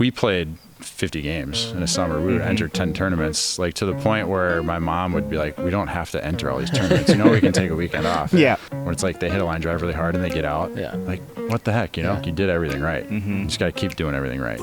we played 50 games in a summer. We would enter 10 tournaments, like to the point where my mom would be like, we don't have to enter all these tournaments. We can take a weekend off. Yeah. When it's like they hit a line drive really hard and they get out. Yeah. Like, what the heck, you did everything right. You just got to keep doing everything right.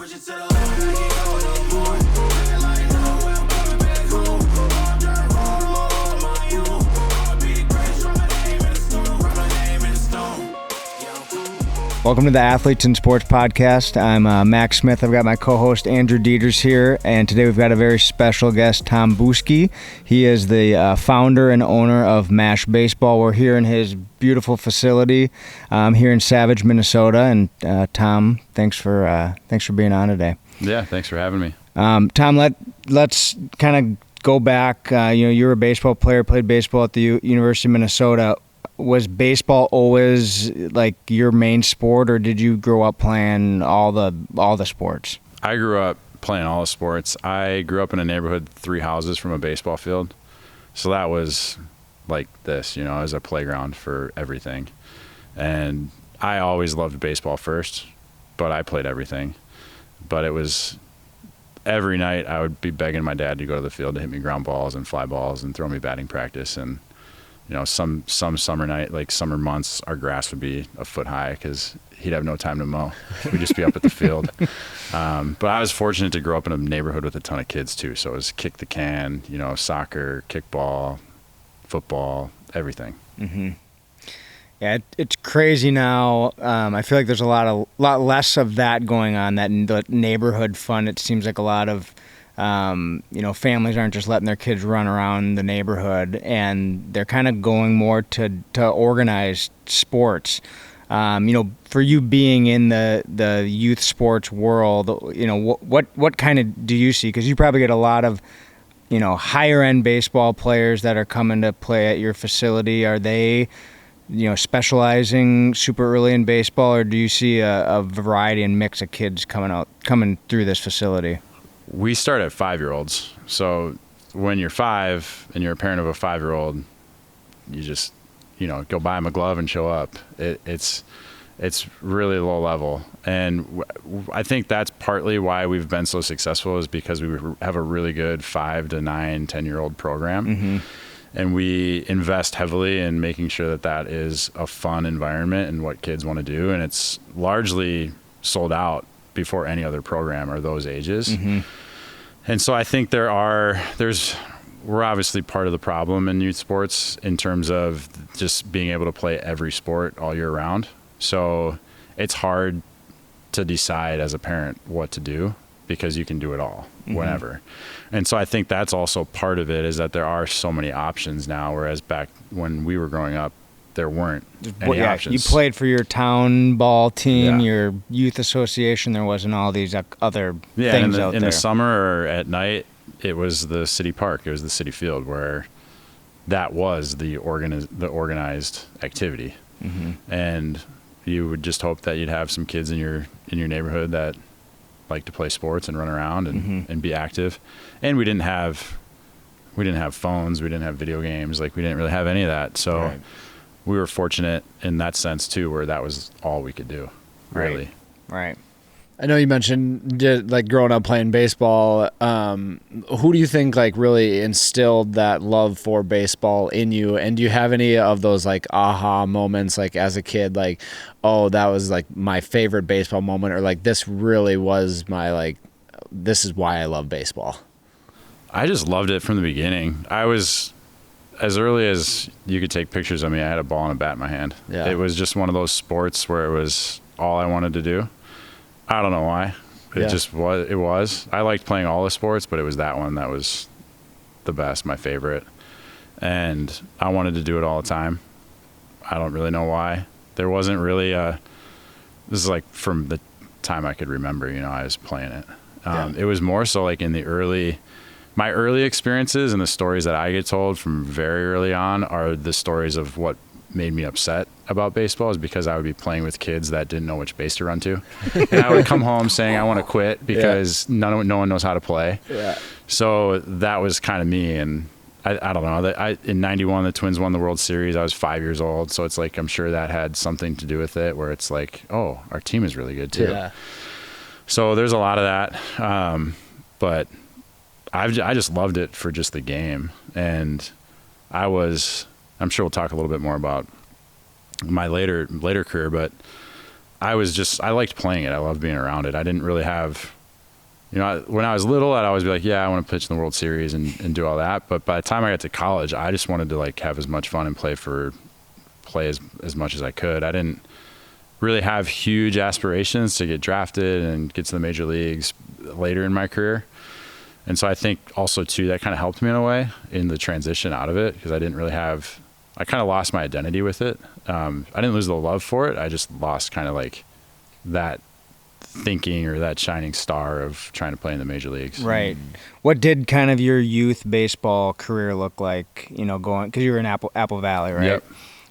Welcome to the Athletes in Sports Podcast. I'm Max Smith. I've got my co-host Andrew Deters here, and today we've got a very special guest, Tom Buske. He is the founder and owner of MASH Baseball. We're here in his beautiful facility here in Savage, Minnesota. And Tom, thanks for being on today. Yeah, thanks for having me. Tom, let's kind of go back. You were a baseball player, played baseball at the University of Minnesota. Was baseball always like your main sport, or did you grow up playing all the sports? I grew up playing all the sports. I grew up in a neighborhood 3 houses from a baseball field. So that was like this, as a playground for everything. And I always loved baseball first, but I played everything. But it was every night I would be begging my dad to go to the field to hit me ground balls and fly balls and throw me batting practice. And some summer night, like summer months, our grass would be a foot high because he'd have no time to mow. We'd just be up at the field. But I was fortunate to grow up in a neighborhood with a ton of kids too. So it was kick the can, soccer, kickball, football, everything. Mm-hmm. Yeah, it's crazy now. I feel like there's a lot less of that going on. That neighborhood fun. It seems like a lot of families aren't just letting their kids run around the neighborhood, and they're kind of going more to organized sports. For you being in the youth sports world, what kind of do you see? Because you probably get a lot of, higher end baseball players that are coming to play at your facility. Are they, specializing super early in baseball, or do you see a variety and mix of kids coming through this facility? We start at 5-year-olds. So when you're 5 and you're a parent of a 5-year-old, you just, go buy them a glove and show up. It's really low level. And I think that's partly why we've been so successful, is because we have a really good 5 to 9, 10-year-old program. Mm-hmm. And we invest heavily in making sure that is a fun environment and what kids want to do. And it's largely sold out before any other program are those ages. Mm-hmm. And so I think we're obviously part of the problem in youth sports in terms of just being able to play every sport all year round. So it's hard to decide as a parent what to do, because you can do it all whenever. And so I think that's also part of it, is that there are so many options now, whereas back when we were growing up, there weren't any options. You played for your town ball team, your youth association. There wasn't all these other things out there. In the summer or at night, it was the city park. It was the city field, where that was the organized activity. Mm-hmm. And you would just hope that you'd have some kids in your neighborhood that like to play sports and run around and be active. And we didn't have phones. We didn't have video games. Like, we didn't really have any of that. So. Right. We were fortunate in that sense too, where that was all we could do, really. Right. I know you mentioned like growing up playing baseball. Who do you think like really instilled that love for baseball in you? And do you have any of those like aha moments, like as a kid, like, oh, that was like my favorite baseball moment, or like this really was this is why I love baseball? I just loved it from the beginning. I was, as early as you could take pictures of me, I had a ball and a bat in my hand. Yeah. It was just one of those sports where it was all I wanted to do. I don't know why. It just was. It was. I liked playing all the sports, but it was that one that was the best, my favorite. And I wanted to do it all the time. I don't really know why. There wasn't really this is like from the time I could remember, I was playing it. It was more so like in my early experiences, and the stories that I get told from very early on are the stories of what made me upset about baseball, is because I would be playing with kids that didn't know which base to run to. And I would come home saying I want to quit because no one knows how to play. Yeah. So that was kind of me. And I don't know. In 91, the Twins won the World Series. I was 5 years old. So it's like, I'm sure that had something to do with it, where it's like, oh, our team is really good too. Yeah. So there's a lot of that. But I just loved it for just the game. And I'm sure we'll talk a little bit more about my later career, but I liked playing it. I loved being around it. I didn't really have, when I was little, I'd always be like, yeah, I want to pitch in the World Series and do all that. But by the time I got to college, I just wanted to like have as much fun and play as much as I could. I didn't really have huge aspirations to get drafted and get to the major leagues later in my career. And so I think also too, that kind of helped me in a way in the transition out of it, because I kind of lost my identity with it. I didn't lose the love for it. I just lost kind of like that thinking or that shining star of trying to play in the major leagues. Right. What did kind of your youth baseball career look like, going, because you were in Apple Valley, right? Yep.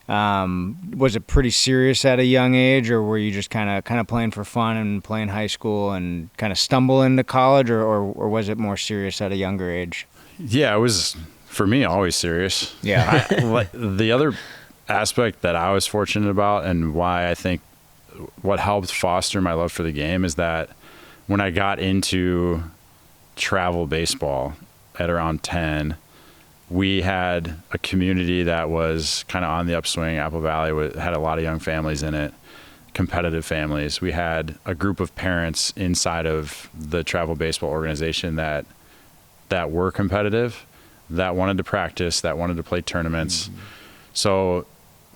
Was it pretty serious at a young age, or were you just kind of playing for fun and playing high school and kind of stumble into college, or was it more serious at a younger age? Yeah, it was, for me, always serious. Yeah. The other aspect that I was fortunate about, and why I think what helped foster my love for the game, is that when I got into travel baseball at around 10, we had a community that was kind of on the upswing. Apple Valley had a lot of young families in it, competitive families. We had a group of parents inside of the travel baseball organization that were competitive, that wanted to practice, that wanted to play tournaments. Mm-hmm. So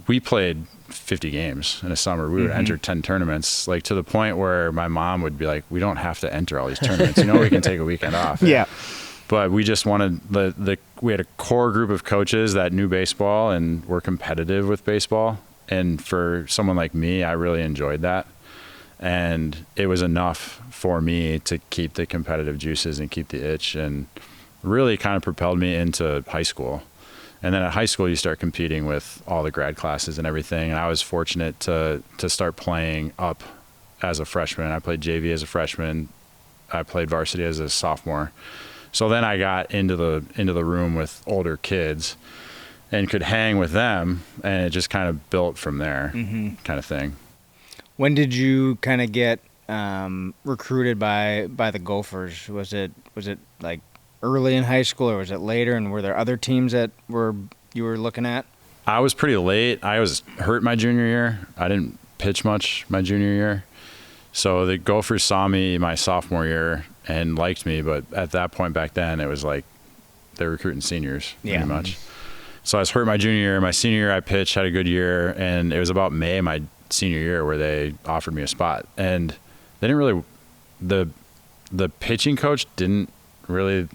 we played 50 games in a summer. We would enter 10 tournaments, like to the point where my mom would be like, we don't have to enter all these tournaments. We can take a weekend off. Yeah. But we just wanted we had a core group of coaches that knew baseball and were competitive with baseball. And for someone like me, I really enjoyed that. And it was enough for me to keep the competitive juices and keep the itch, and really kind of propelled me into high school. And then at high school, you start competing with all the grad classes and everything. And I was fortunate to start playing up as a freshman. I played JV as a freshman. I played varsity as a sophomore. So then I got into the room with older kids and could hang with them, and it just kind of built from there, kind of thing. When did you kind of get recruited by the Gophers? Was it like early in high school, or was it later? And were there other teams that you were looking at? I was pretty late. I was hurt my junior year. I didn't pitch much my junior year. So the Gophers saw me my sophomore year and liked me, but at that point back then, it was like they're recruiting seniors pretty much. So I was hurt my junior year. My senior year, I pitched, had a good year, and it was about May my senior year where they offered me a spot. And they didn't really, the pitching coach didn't really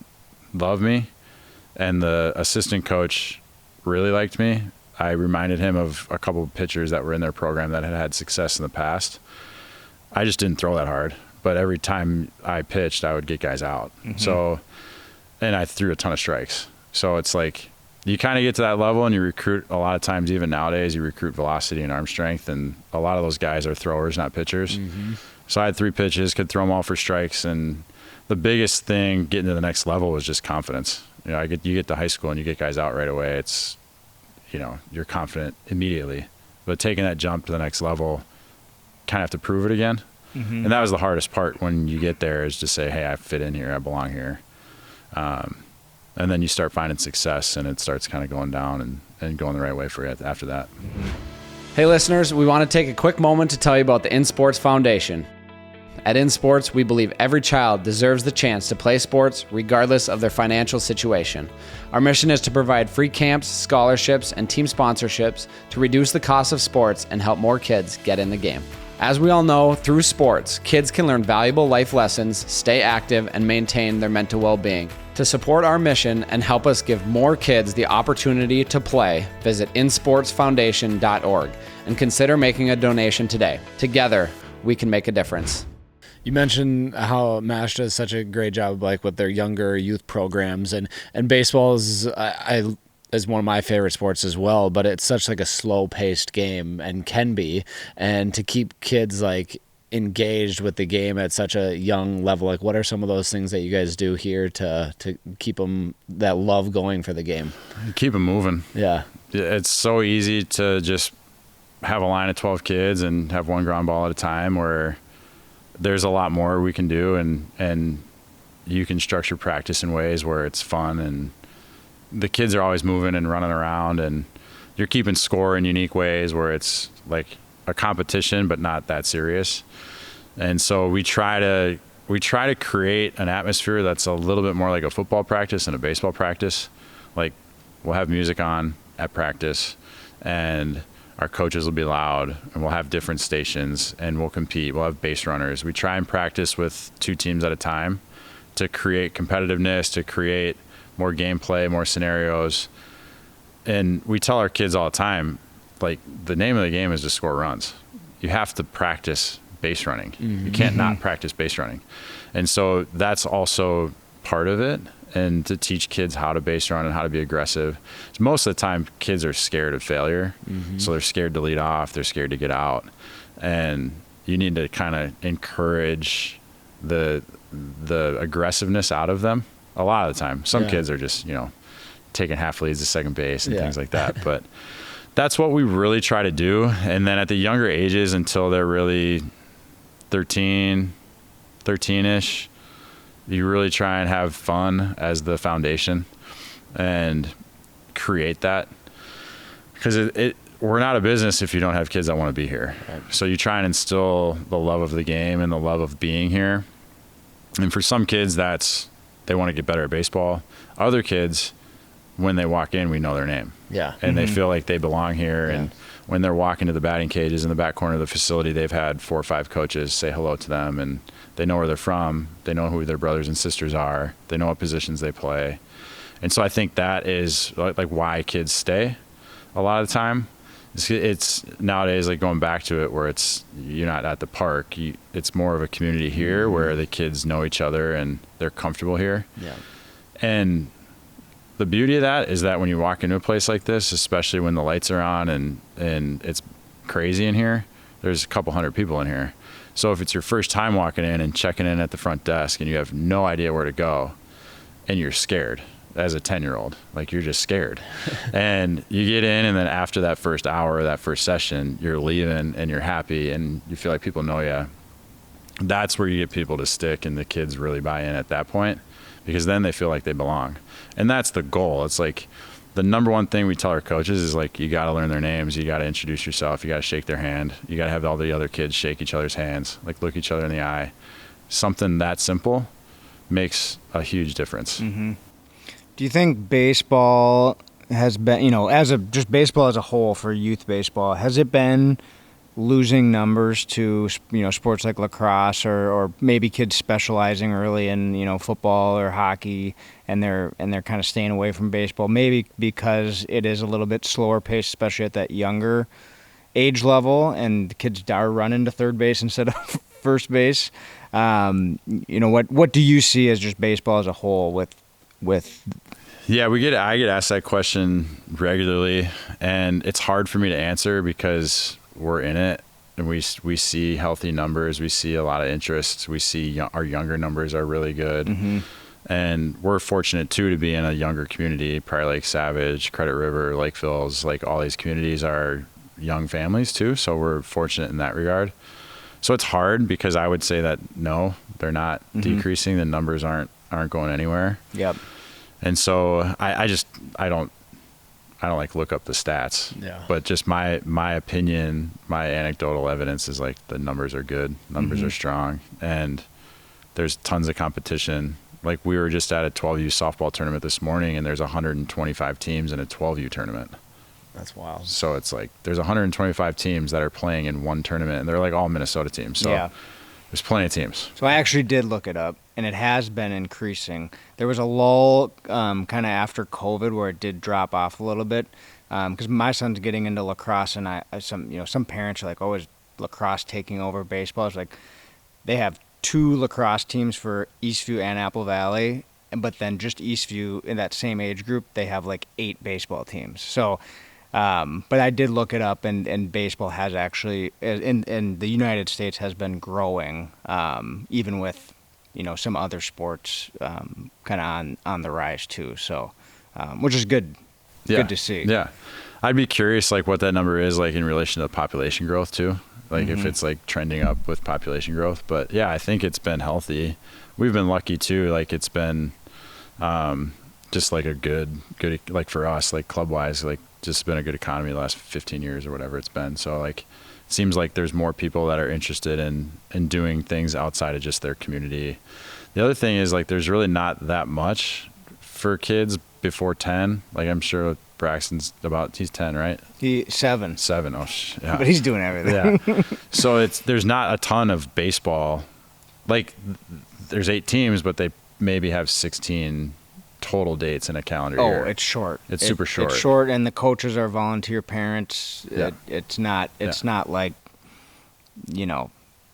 love me, and the assistant coach really liked me. I reminded him of a couple of pitchers that were in their program that had had success in the past. I just didn't throw that hard, but every time I pitched, I would get guys out. So, and I threw a ton of strikes. So it's like, you kind of get to that level and you recruit, a lot of times, even nowadays, you recruit velocity and arm strength, and a lot of those guys are throwers, not pitchers. So I had 3 pitches, could throw them all for strikes, and the biggest thing getting to the next level was just confidence. You get to high school and you get guys out right away. It's, you're confident immediately, but taking that jump to the next level, kind of have to prove it again. And that was the hardest part when you get there, is to say, hey, I fit in here, I belong here. And then you start finding success, and it starts kind of going down and going the right way for you after that. Hey listeners, we want to take a quick moment to tell you about the InSports Foundation. At InSports, we believe every child deserves the chance to play sports regardless of their financial situation. Our mission is to provide free camps, scholarships, and team sponsorships to reduce the cost of sports and help more kids get in the game. As we all know, through sports, kids can learn valuable life lessons, stay active, and maintain their mental well-being. To support our mission and help us give more kids the opportunity to play, visit insportsfoundation.org and consider making a donation today. Together, we can make a difference. You mentioned how MASH does such a great job, like with their younger youth programs, and baseball is one of my favorite sports as well, but it's such like a slow-paced game, and can be, and to keep kids like engaged with the game at such a young level, like what are some of those things that you guys do here to keep them, that love going for the game? Keep them moving. Yeah. It's so easy to just have a line of 12 kids and have one ground ball at a time, where there's a lot more we can do, and you can structure practice in ways where it's fun, and the kids are always moving and running around, and you're keeping score in unique ways where it's like a competition but not that serious. And so we try to create an atmosphere that's a little bit more like a football practice and a baseball practice. Like, we'll have music on at practice, and our coaches will be loud, and we'll have different stations, and we'll compete. We'll have base runners. We try and practice with 2 teams at a time to create competitiveness, to create more gameplay, more scenarios. And we tell our kids all the time, like, the name of the game is to score runs. You have to practice base running. You can't not practice base running. And so that's also part of it, and to teach kids how to base run and how to be aggressive. Most of the time, kids are scared of failure, so they're scared to lead off, they're scared to get out, and you need to kind of encourage the aggressiveness out of them. A lot of the time, some kids are just, taking half leads to second base and things like that, but that's what we really try to do. And then at the younger ages, until they're really 13-ish, you really try and have fun as the foundation and create that, because we're not a business if you don't have kids that want to be here. Right. So you try and instill the love of the game and the love of being here. And for some kids, they want to get better at baseball. Other kids, when they walk in, we know their name. Yeah. And they feel like they belong here. Yeah. And when they're walking to the batting cages in the back corner of the facility, they've had 4 or 5 coaches say hello to them, and they know where they're from. They know who their brothers and sisters are. They know what positions they play. And so I think that is like why kids stay a lot of the time. It's nowadays, like, going back to it, where you're not at the park. It's more of a community here where the kids know each other and they're comfortable here. Yeah. And the beauty of that is that when you walk into a place like this, especially when the lights are on and it's crazy in here, there's a couple hundred people in here. So if it's your first time walking in and checking in at the front desk and you have no idea where to go and you're scared as a 10-year-old, like, you're just scared, and you get in, and then after that first hour, that first session, you're leaving and you're happy and you feel like people know you. That's where you get people to stick, and the kids really buy in at that point, because then they feel like they belong. And that's the goal. It's like the number one thing we tell our coaches is, like, you got to learn their names. You got to introduce yourself. You got to shake their hand. You got to have all the other kids shake each other's hands, like, look each other in the eye. Something that simple makes a huge difference. Mm-hmm. Do you think baseball has been, just baseball as a whole for youth baseball, has it been losing numbers to, sports like lacrosse or maybe kids specializing early in, football or hockey, and they're kind of staying away from baseball, maybe because it is a little bit slower paced, especially at that younger age level, and the kids are running to third base instead of first base? What do you see as just baseball as a whole with Yeah, I get asked that question regularly, and it's hard for me to answer because we're in it, and we see healthy numbers, we see a lot of interest, we see our younger numbers are really good, and we're fortunate too to be in a younger community. Prior Lake, Savage, Credit River, Lakeville's, like, all these communities are young families too, so we're fortunate in that regard. So it's hard, because I would say that no, they're not decreasing. The numbers aren't going anywhere. Yep. And so I don't like look up the stats. Yeah. But just my opinion, my anecdotal evidence is, like, the numbers are good. Numbers are strong, and there's tons of competition. Like, we were just at a 12U softball tournament this morning, and there's 125 teams in a 12U tournament. That's wild. So it's like there's 125 teams that are playing in one tournament, and they're, like, all Minnesota teams. So there's plenty of teams. So I actually did look it up, and it has been increasing. There was a lull kind of after COVID where it did drop off a little bit, because my son's getting into lacrosse, and some parents are like, oh, is lacrosse taking over baseball? It's like they have 2 lacrosse teams for Eastview and Apple Valley, but then just Eastview in that same age group, they have like 8 baseball teams. So but I did look it up, and baseball has actually, in the United States, has been growing, even with, some other sports kind of on the rise too. So, which is good to see. Yeah. I'd be curious, like, what that number is, like, in relation to population growth too. like if it's like trending up with population growth. But yeah, I think it's been healthy. We've been lucky too. Like it's been just like a good, like for us, like club wise, like just been a good economy the last 15 years or whatever it's been. So like, it seems like there's more people that are interested in doing things outside of just their community. The other thing is like, there's really not that much for kids before 10. Like I'm sure Braxton's he's 10, right? He's 7. 7. Oh, yeah. But he's doing everything. Yeah. So there's not a ton of baseball. Like there's 8 teams, but they maybe have 16 total dates in a calendar year. Oh, it's short. It's super short. It's short, and the coaches are volunteer parents. Yeah. It's not like, you know,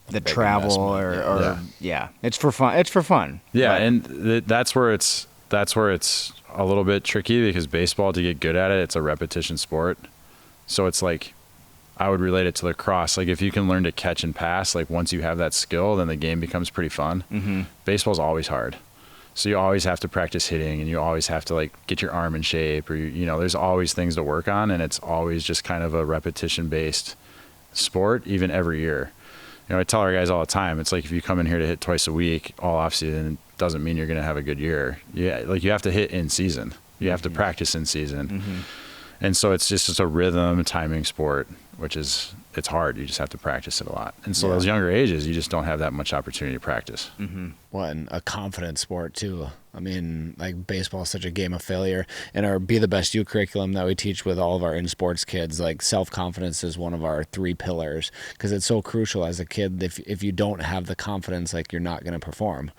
the big travel or it's for fun. It's for fun. Yeah, but, and that's where it's a little bit tricky, because baseball, to get good at it, it's a repetition sport. So it's like, I would relate it to lacrosse. Like if you can learn to catch and pass, like once you have that skill, then the game becomes pretty fun. Mm-hmm. Baseball's always hard. So you always have to practice hitting, and you always have to like get your arm in shape, or you know, there's always things to work on, and it's always just kind of a repetition based sport, even every year. You know, I tell our guys all the time, it's like if you come in here to hit twice a week all off season, it doesn't mean you're going to have a good year. Yeah, like you have to hit in season. You have to practice in season. Mm-hmm. And so it's just a rhythm timing sport, which is, it's hard. You just have to practice it a lot. And so those younger ages, you just don't have that much opportunity to practice. Mm-hmm. Well, and a confidence sport too. I mean, like baseball is such a game of failure, and our Be the Best You curriculum that we teach with all of our in-sports kids, like self-confidence is one of our 3 pillars, because it's so crucial as a kid. If you don't have the confidence, like you're not going to perform,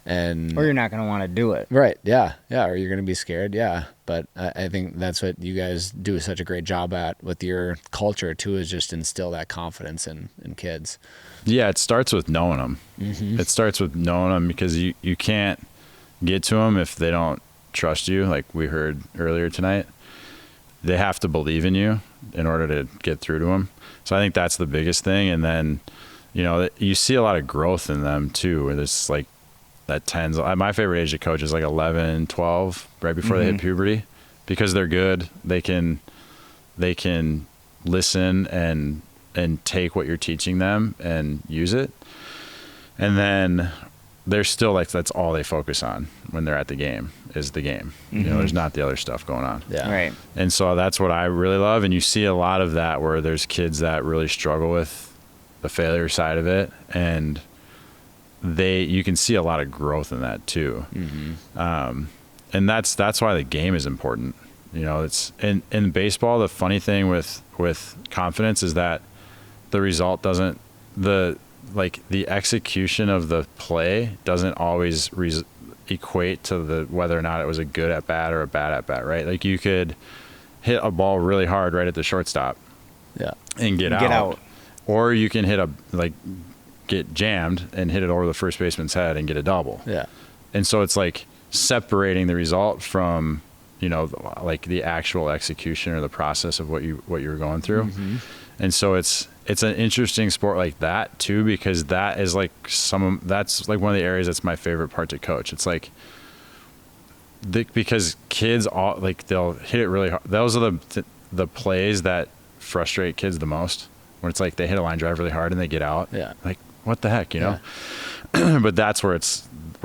or you're not going to want to do it. Right. Yeah. Or you're going to be scared. Yeah. But I think that's what you guys do such a great job at with your culture too, is just instill that confidence in kids. Yeah. It starts with knowing them. Mm-hmm. It starts with knowing them, because you can't get to them if they don't trust you. Like we heard earlier tonight, they have to believe in you in order to get through to them. So I think that's the biggest thing. And then, you know, you see a lot of growth in them too, where there's like that tends, my favorite age to coach is like 11, 12, right before they hit puberty, because they're good. They can listen and take what you're teaching them and use it. And then they're still like, that's all they focus on when they're at the game, is the game. Mm-hmm. You know, there's not the other stuff going on. Yeah. Right. And so that's what I really love. And you see a lot of that where there's kids that really struggle with the failure side of it, and you can see a lot of growth in that too. Mm-hmm. And that's why the game is important. You know, it's in baseball, the funny thing with confidence is that the result doesn't, the execution of the play doesn't always equate to whether or not it was a good at bat or a bad at bat, right? Like you could hit a ball really hard right at the shortstop, and get out, or you can get jammed and hit it over the first baseman's head and get a double. Yeah, and so it's like separating the result from, you know, like the actual execution or the process of what you were going through. Mm-hmm. And so it's an interesting sport like that too, because that is like that's like one of the areas that's my favorite part to coach. It's like because kids all like, they'll hit it really hard. Those are the plays that frustrate kids the most, when it's like they hit a line drive really hard and they get out. Yeah. Like, what the heck, you know? But that's where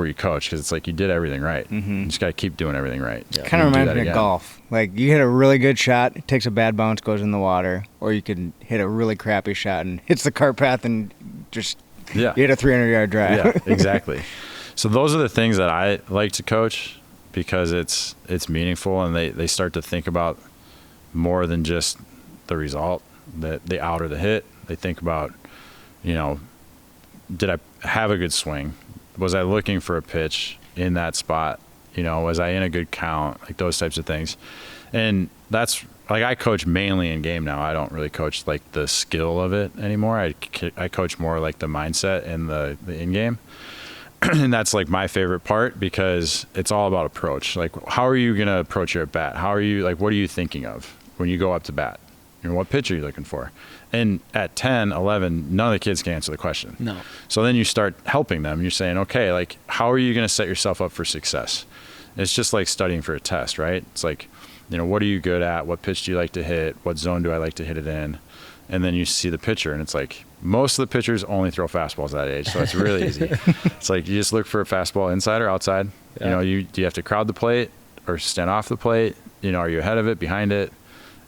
you coach, because it's like you did everything right. Mm-hmm. You just got to keep doing everything right. Yeah. Kind of reminds me of golf. Like you hit a really good shot, it takes a bad bounce, goes in the water, or you can hit a really crappy shot and hits the cart path and just you hit a 300-yard drive. Yeah, exactly. So those are the things that I like to coach, because it's meaningful, and they start to think about more than just the result, the out or the hit. They think about, you know, did I have a good swing? Was I looking for a pitch in that spot? You know, was I in a good count? Like those types of things. And that's like, I coach mainly in game now. I don't really coach like the skill of it anymore. I coach more like the mindset and the in game. And that's like my favorite part, because it's all about approach. Like, how are you going to approach your at bat? How are you, like, what are you thinking of when you go up to bat? You know, what pitch are you looking for? And at 10, 11, none of the kids can answer the question. No. So then you start helping them. You're saying, okay, like, how are you going to set yourself up for success? It's just like studying for a test, right? It's like, you know, what are you good at? What pitch do you like to hit? What zone do I like to hit it in? And then you see the pitcher, and it's like, most of the pitchers only throw fastballs at that age, so it's really easy. It's like you just look for a fastball inside or outside. Yeah. Do you have to crowd the plate or stand off the plate? Are you ahead of it, behind it?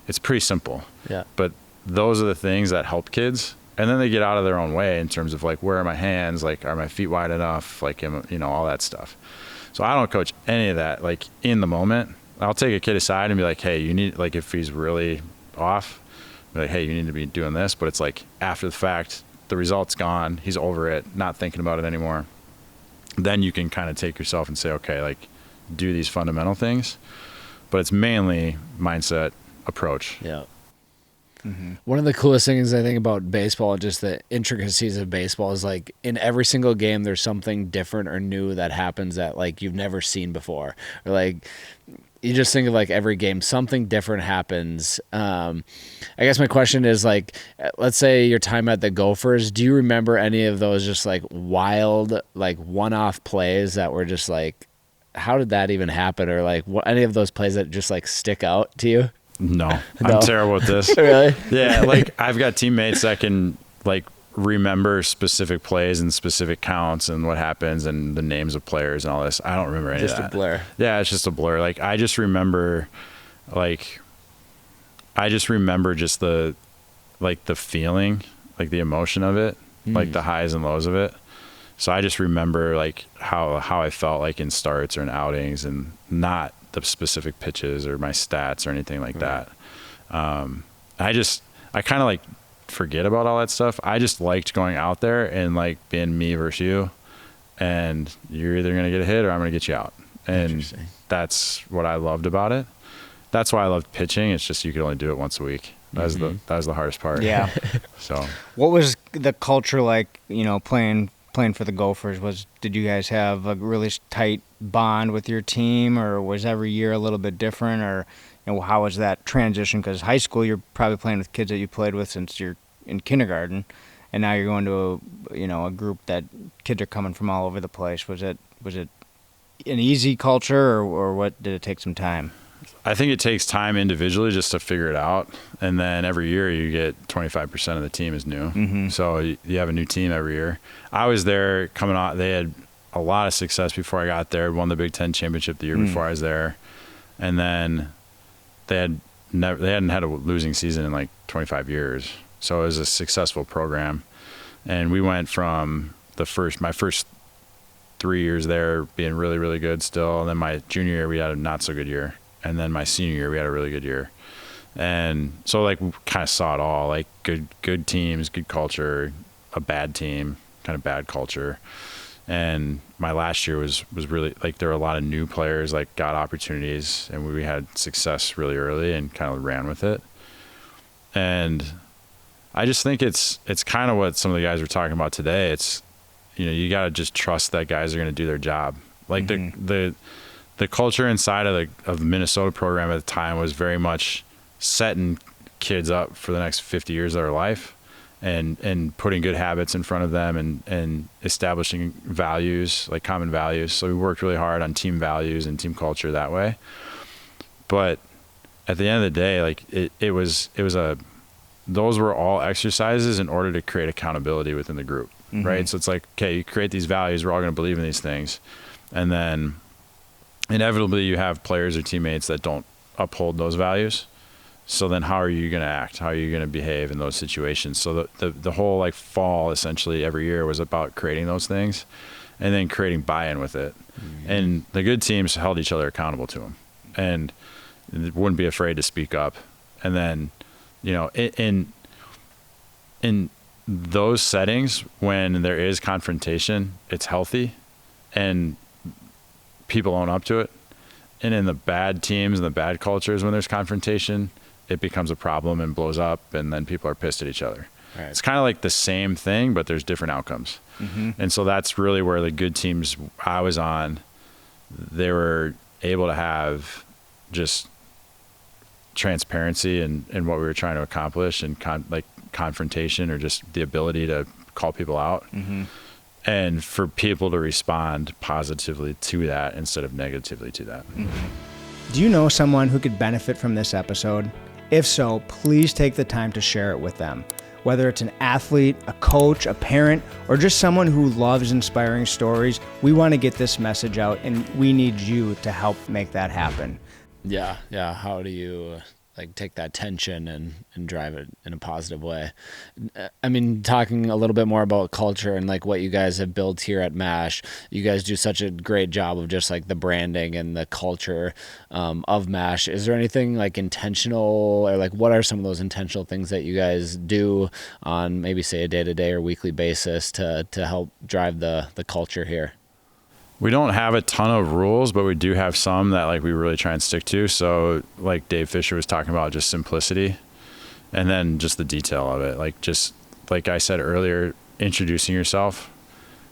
It's pretty simple. Yeah. But those are the things that help kids. And then they get out of their own way in terms of like, where are my hands? Like, are my feet wide enough? Like, all that stuff. So I don't coach any of that. Like in the moment, I'll take a kid aside and be like, hey, you need, like, if he's really off, be like, hey, you need to be doing this. But it's like after the fact, the result's gone. He's over it, not thinking about it anymore. Then you can kind of take yourself and say, okay, like, do these fundamental things. But it's mainly mindset, approach. Yeah. Mm-hmm. One of the coolest things I think about baseball, just the intricacies of baseball, is like in every single game there's something different or new that happens that like you've never seen before. Or like you just think of like every game something different happens. I guess my question is like, let's say your time at the Gophers, do you remember any of those just like wild like one-off plays that were just like, how did that even happen? Or like any of those plays that just like stick out to you? No, I'm terrible at this. Really? Yeah, like I've got teammates that can like remember specific plays and specific counts and what happens and the names of players and all this. I don't remember any of that. Just a blur. Yeah, it's just a blur. Like I just remember just the feeling, like the emotion of it, like the highs and lows of it. So I just remember like how I felt like in starts or in outings, and not the specific pitches or my stats or anything like that. I kind of like forget about all that stuff. I just liked going out there and like being me versus you, and you're either going to get a hit or I'm going to get you out. And that's what I loved about it. That's why I loved pitching. It's just you could only do it once a week. That was the hardest part. Yeah. So what was the culture like, playing for the Gophers? Did you guys have a really tight bond with your team, or was every year a little bit different, or how was that transition? Because high school, you're probably playing with kids that you played with since you're in kindergarten, and now you're going to a group that kids are coming from all over the place. Was it an easy culture, or what, did it take some time? I think it takes time individually just to figure it out, and then every year you get 25% of the team is new. Mm-hmm. So you have a new team every year. I was there coming out. They had a lot of success before I got there. Won the Big Ten championship the year before I was there, and then they hadn't had a losing season in like 25 years. So it was a successful program, and we went from my first 3 years there being really, really good still, and then my junior year we had a not so good year. And then my senior year, we had a really good year. And so, like, we kind of saw it all, like good teams, good culture, a bad team, kind of bad culture. And my last year was really, like, there were a lot of new players, like, got opportunities, and we had success really early and kind of ran with it. And I just think it's kind of what some of the guys were talking about today. It's, you got to just trust that guys are going to do their job. Like, the culture inside of the Minnesota program at the time was very much setting kids up for the next 50 years of their life, and putting good habits in front of them, and establishing values, like common values. So we worked really hard on team values and team culture that way. But at the end of the day, like those were all exercises in order to create accountability within the group, right? So it's like, okay, you create these values, we're all going to believe in these things, and then inevitably you have players or teammates that don't uphold those values. So then how are you going to act? How are you going to behave in those situations? So the whole like fall essentially every year was about creating those things, and then creating buy-in with it. And the good teams held each other accountable to them, and wouldn't be afraid to speak up. And then, in those settings, when there is confrontation, it's healthy, and people own up to it. And in the bad teams and the bad cultures, when there's confrontation, it becomes a problem and blows up, and then people are pissed at each other. Right. It's kind of like the same thing, but there's different outcomes. And so that's really where the good teams I was on, they were able to have just transparency in what we were trying to accomplish, and confrontation, or just the ability to call people out. And for people to respond positively to that instead of negatively to that. Do you know someone who could benefit from this episode? If so, please take the time to share it with them. Whether it's an athlete, a coach, a parent, or just someone who loves inspiring stories, we want to get this message out, and we need you to help make that happen. Yeah. How do you take that tension and drive it in a positive way? I mean, talking a little bit more about culture and what you guys have built here at MASH, you guys do such a great job of just the branding and the culture of MASH. Is there anything intentional, or what are some of those intentional things that you guys do on maybe say a day-to-day or weekly basis to help drive the culture here? We don't have a ton of rules, but we do have some that we really try and stick to. So like Dave Fisher was talking about, just simplicity, and then just the detail of it. Just like I said earlier, introducing yourself,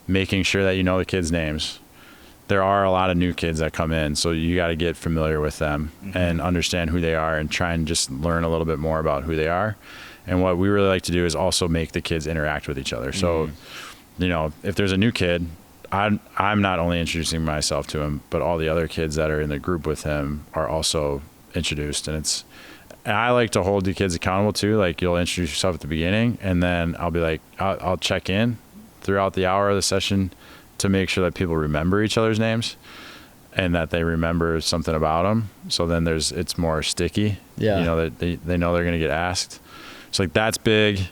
making sure that you know the kids' names. There are a lot of new kids that come in, so you got to get familiar with them and understand who they are and try and just learn a little bit more about who they are. And what we really like to do is also make the kids interact with each other. So, if there's a new kid, I'm not only introducing myself to him, but all the other kids that are in the group with him are also introduced. And I like to hold the kids accountable too. You'll introduce yourself at the beginning, and then I'll be I'll check in throughout the hour of the session to make sure that people remember each other's names and that they remember something about them. So then it's more sticky. Yeah. That they know they're going to get asked. So that's big. I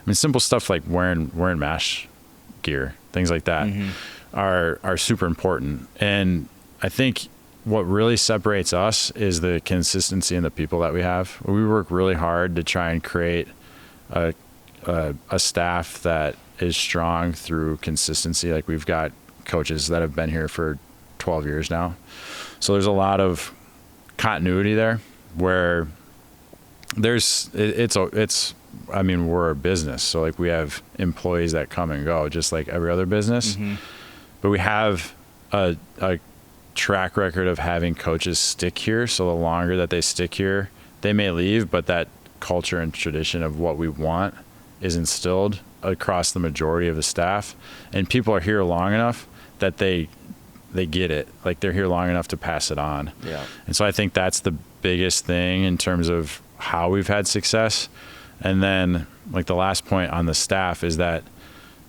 mean, simple stuff like wearing MASH gear, things like that. Are super important. And I think what really separates us is the consistency in the people that we have. We work really hard to try and create a staff that is strong through consistency. We've got coaches that have been here for 12 years now. So there's a lot of continuity there where I mean, we're a business. So we have employees that come and go just like every other business. But we have a track record of having coaches stick here. So the longer that they stick here, they may leave, but that culture and tradition of what we want is instilled across the majority of the staff. And people are here long enough that they get it. They're here long enough to pass it on. Yeah. And so I think that's the biggest thing in terms of how we've had success. And then the last point on the staff is that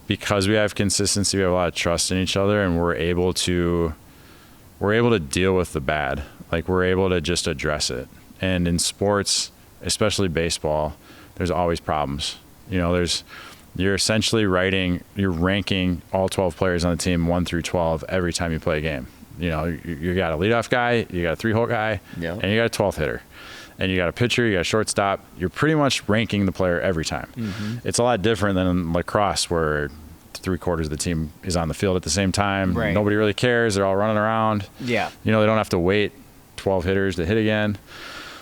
because we have consistency, we have a lot of trust in each other, and we're able to deal with the bad. We're able to just address it. And in sports, especially baseball, there's always problems. You're essentially ranking all 12 players on the team 1 through 12 every time you play a game. You got a leadoff guy, you got a 3-hole guy, and you got a 12th hitter. And you got a pitcher, you got a shortstop. You're pretty much ranking the player every time. It's a lot different than in lacrosse, where 3/4 of the team is on the field at the same time. Right. Nobody really cares. They're all running around. Yeah. They don't have to wait 12 hitters to hit again.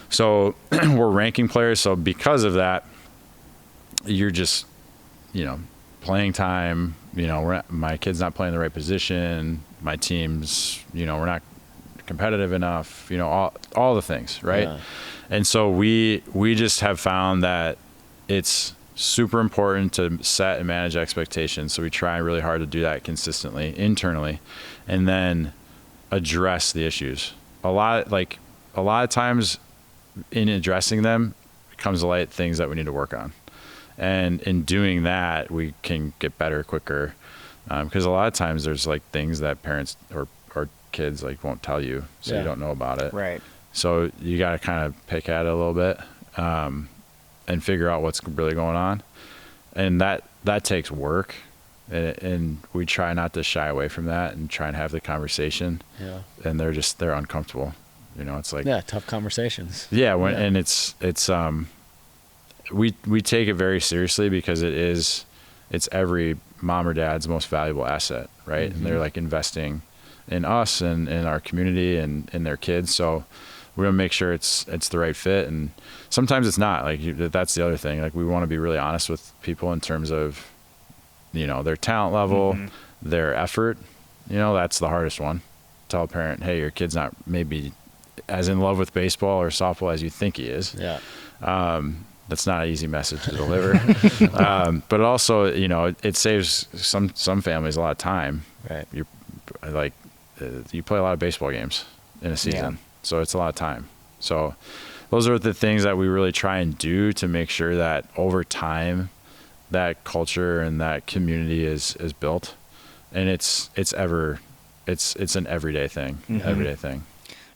So we're ranking players. So because of that, you're just, playing time. My kid's not playing the right position. My team's, we're not competitive enough. All the things, right? Yeah. And so we just have found that it's super important to set and manage expectations. So we try really hard to do that consistently internally, and then address the issues. A lot of times in addressing them comes to light things that we need to work on. And in doing that, we can get better quicker. Because a lot of times there's things that parents or kids won't tell you, so you don't know about it. Right. So you got to kind of pick at it a little bit and figure out what's really going on. And that takes work. And we try not to shy away from that and try and have the conversation. Yeah. And they're uncomfortable. It's tough conversations. Yeah. And it's we take it very seriously because it's every mom or dad's most valuable asset, right? And they're investing in us and in our community and in their kids. So we're gonna make sure it's the right fit. And sometimes it's not. That's the other thing. We want to be really honest with people in terms of, their talent level, their effort. That's the hardest one. Tell a parent, hey, your kid's not maybe as in love with baseball or softball as you think he is. Yeah. That's not an easy message to deliver. But also, it saves some families a lot of time. Right. You play a lot of baseball games in a season. Yeah. So it's a lot of time. So those are the things that we really try and do to make sure that over time that culture and that community is built, and it's an everyday thing. Everyday thing.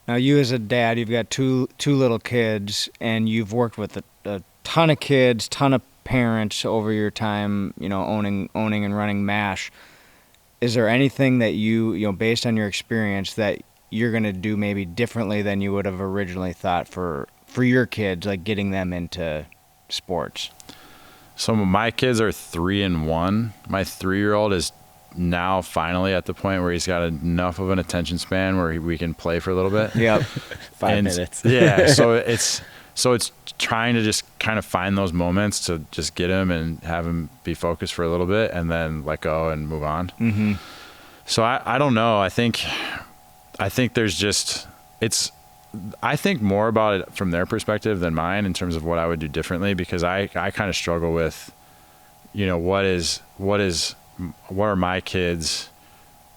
Now, you as a dad, you've got two little kids, and you've worked with a ton of kids, ton of parents over your time, owning and running MASH. Is there anything that you based on your experience, that you're going to do maybe differently than you would have originally thought for your kids, like getting them into sports? So my kids are 3 and 1. My 3-year-old is now finally at the point where he's got enough of an attention span where we can play for a little bit. Yep. 5 minutes. Yeah. So it's trying to just kind of find those moments to just get him and have him be focused for a little bit and then let go and move on. Mm-hmm. So I don't know. I think there's just, I think more about it from their perspective than mine in terms of what I would do differently, because I kind of struggle with, what are my kids'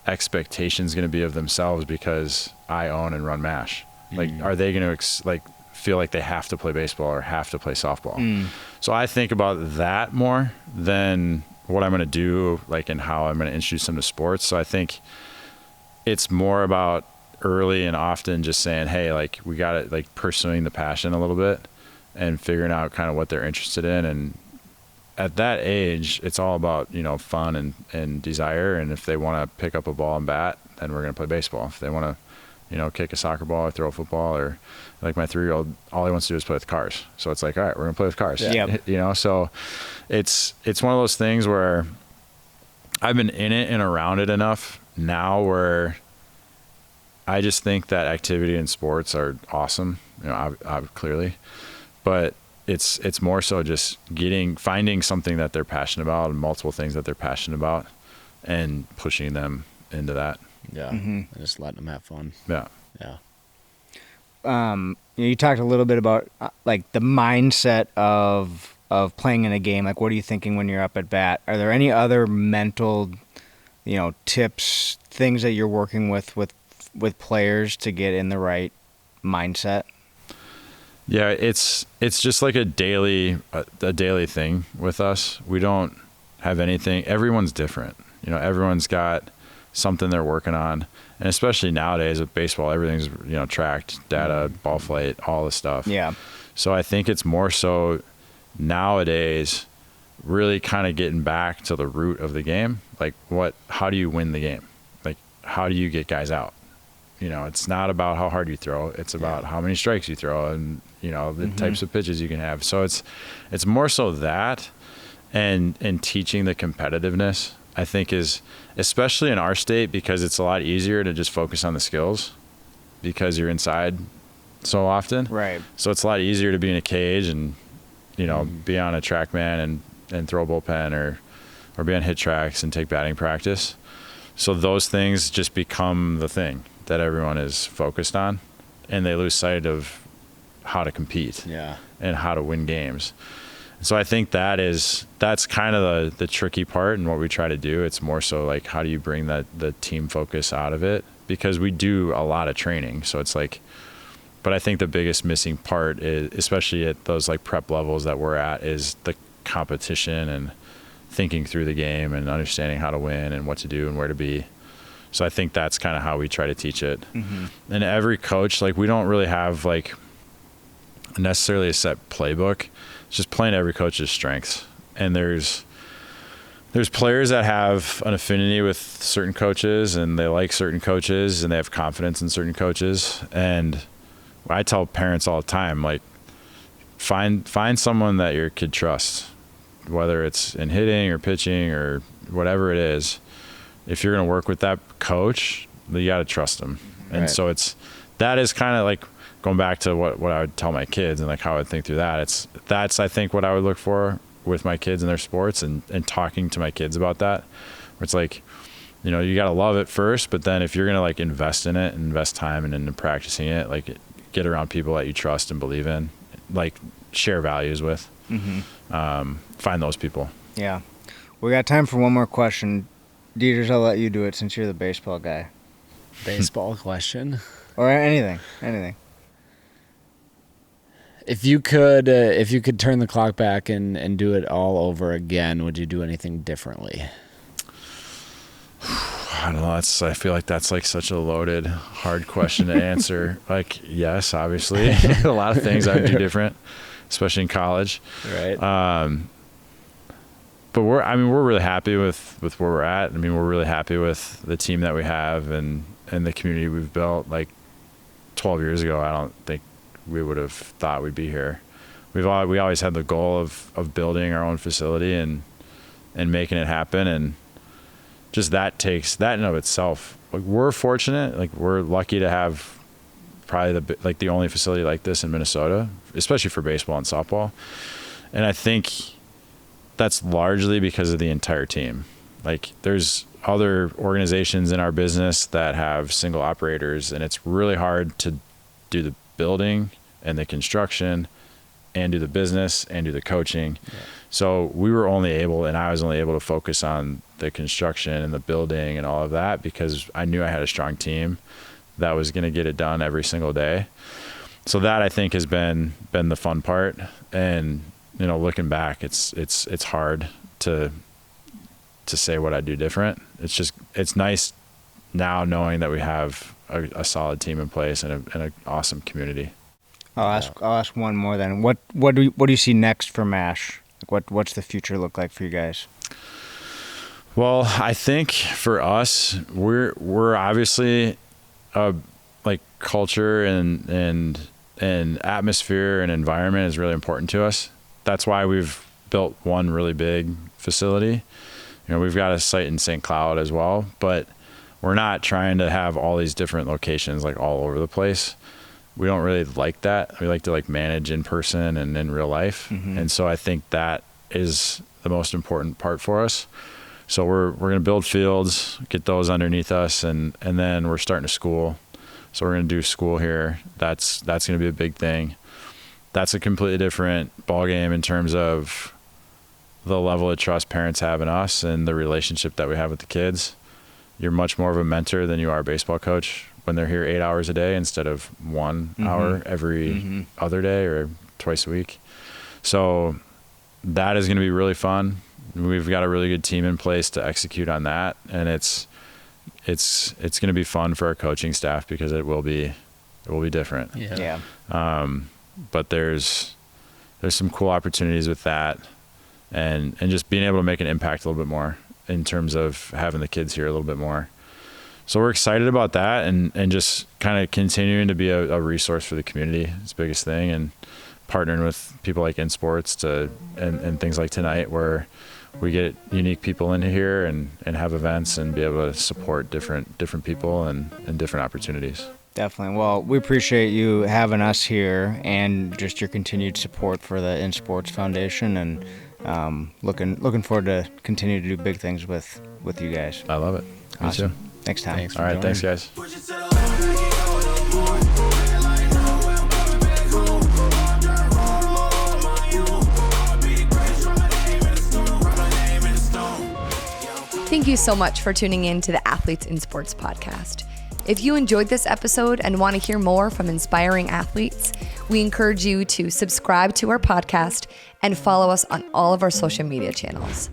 expectations going to be of themselves because I own and run MASH? Like, are they going to feel like they have to play baseball or have to play softball? So I think about that more than what I'm going to do, like, and how I'm going to introduce them to sports. So I think it's more about early and often just saying, hey, like, we got to, like, pursuing the passion a little bit and figuring out kind of what they're interested in. And at that age, it's all about, fun and desire. And if they want to pick up a ball and bat, then we're going to play baseball. If they want to, kick a soccer ball or throw a football, or like my 3-year-old, all he wants to do is play with cars. So it's like, all right, we're going to play with cars. Yeah. So it's one of those things where I've been in it and around it enough now where I just think that activity and sports are awesome, clearly, but it's more so just finding something that they're passionate about and multiple things that they're passionate about and pushing them into that. Yeah. And just letting them have fun. Yeah. Yeah. You talked a little bit about like the mindset of playing in a game. Like, what are you thinking when you're up at bat? Are there any other mental, tips, things that you're working with players to get in the right mindset? Yeah, it's just like a daily thing with us. We don't have anything. Everyone's different. Everyone's got something they're working on, and especially nowadays with baseball, everything's tracked, data, ball flight, all the stuff. Yeah. So I think it's more so nowadays, really kind of getting back to the root of the game. Like, how do you win the game? Like, how do you get guys out? It's not about how hard you throw. It's about how many strikes you throw and, the types of pitches you can have. So it's more so that and teaching the competitiveness, I think, is, especially in our state, because it's a lot easier to just focus on the skills because you're inside so often. Right. So it's a lot easier to be in a cage and, be on a TrackMan and throw a bullpen or be on hit tracks and take batting practice. So those things just become the thing that everyone is focused on, and they lose sight of how to compete and how to win games. So I think that's kind of the tricky part and what we try to do. It's more so like, how do you bring the team focus out of it? Because we do a lot of training. So it's like, but I think the biggest missing part is, especially at those like prep levels that we're at, is the competition and thinking through the game and understanding how to win and what to do and where to be. So I think that's kind of how we try to teach it. And every coach, like, we don't really have like necessarily a set playbook. It's just playing every coach's strengths. And there's players that have an affinity with certain coaches and they like certain coaches and they have confidence in certain coaches. And I tell parents all the time, like, find someone that your kid trusts, whether it's in hitting or pitching or whatever it is. If you're going to work with that coach, you got to trust them. And so that is kind of like going back to what I would tell my kids and like how I would think through that. That's I think what I would look for with my kids and their sports and talking to my kids about that, where it's like, you got to love it first, but then if you're going to like invest in it and invest time and into practicing it, like, get around people that you trust and believe in, like, share values with, find those people. Yeah. We got time for one more question. Deters, I'll let you do it since you're the baseball guy. Baseball question? Or anything. If you could turn the clock back and do it all over again, would you do anything differently? I don't know. I feel like that's like such a loaded, hard question to answer. Like, yes, obviously, a lot of things I would do different, especially in college. Right. But we're really happy with where we're at. I mean, we're really happy with the team that we have and the community we've built. Like 12 years ago, I don't think we would have thought we'd be here. We always had the goal of building our own facility and making it happen, and just that takes that in of itself. Like, we're fortunate, like we're lucky to have probably the only facility like this in Minnesota, especially for baseball and softball. And I think that's largely because of the entire team. Like, there's other organizations in our business that have single operators, and it's really hard to do the building and the construction and do the business and do the coaching. Yeah. So I was only able to focus on the construction and the building and all of that because I knew I had a strong team that was going to get it done every single day. So that, I think, has been the fun part. And, you know, looking back, it's hard to say what I do different. It's nice now knowing that we have a solid team in place and an awesome community. I'll ask one more then. What do you see next for MASH? Like, what's the future look like for you guys? Well, I think for us, we're obviously like culture and atmosphere and environment is really important to us. That's why we've built one really big facility. You know, we've got a site in St. Cloud as well, but we're not trying to have all these different locations like all over the place. We don't really like that. We like to like manage in person and in real life. Mm-hmm. And so I think that is the most important part for us. So we're going to build fields, get those underneath us, and then we're starting a school. So we're going to do school here. That's going to be a big thing. That's a completely different ballgame in terms of the level of trust parents have in us and the relationship that we have with the kids. You're much more of a mentor than you are a baseball coach when they're here 8 hours a day instead of 1 hour every other day or twice a week. So that is going to be really fun. We've got a really good team in place to execute on that, and it's going to be fun for our coaching staff because it will be different. Yeah. But there's some cool opportunities with that, and just being able to make an impact a little bit more in terms of having the kids here a little bit more. So we're excited about that, and just kind of continuing to be a resource for the community is the biggest thing, and partnering with people like In Sports and things like tonight where we get unique people into here and have events and be able to support different people and different opportunities. Definitely. Well, we appreciate you having us here and just your continued support for the In Sports Foundation, and looking forward to continue to do big things with you guys. I love it. Awesome. Me too. Thanks, Tom. Thanks. All right. Thanks, guys. Thank you so much for tuning in to the Athletes in Sports podcast. If you enjoyed this episode and want to hear more from inspiring athletes, we encourage you to subscribe to our podcast and follow us on all of our social media channels.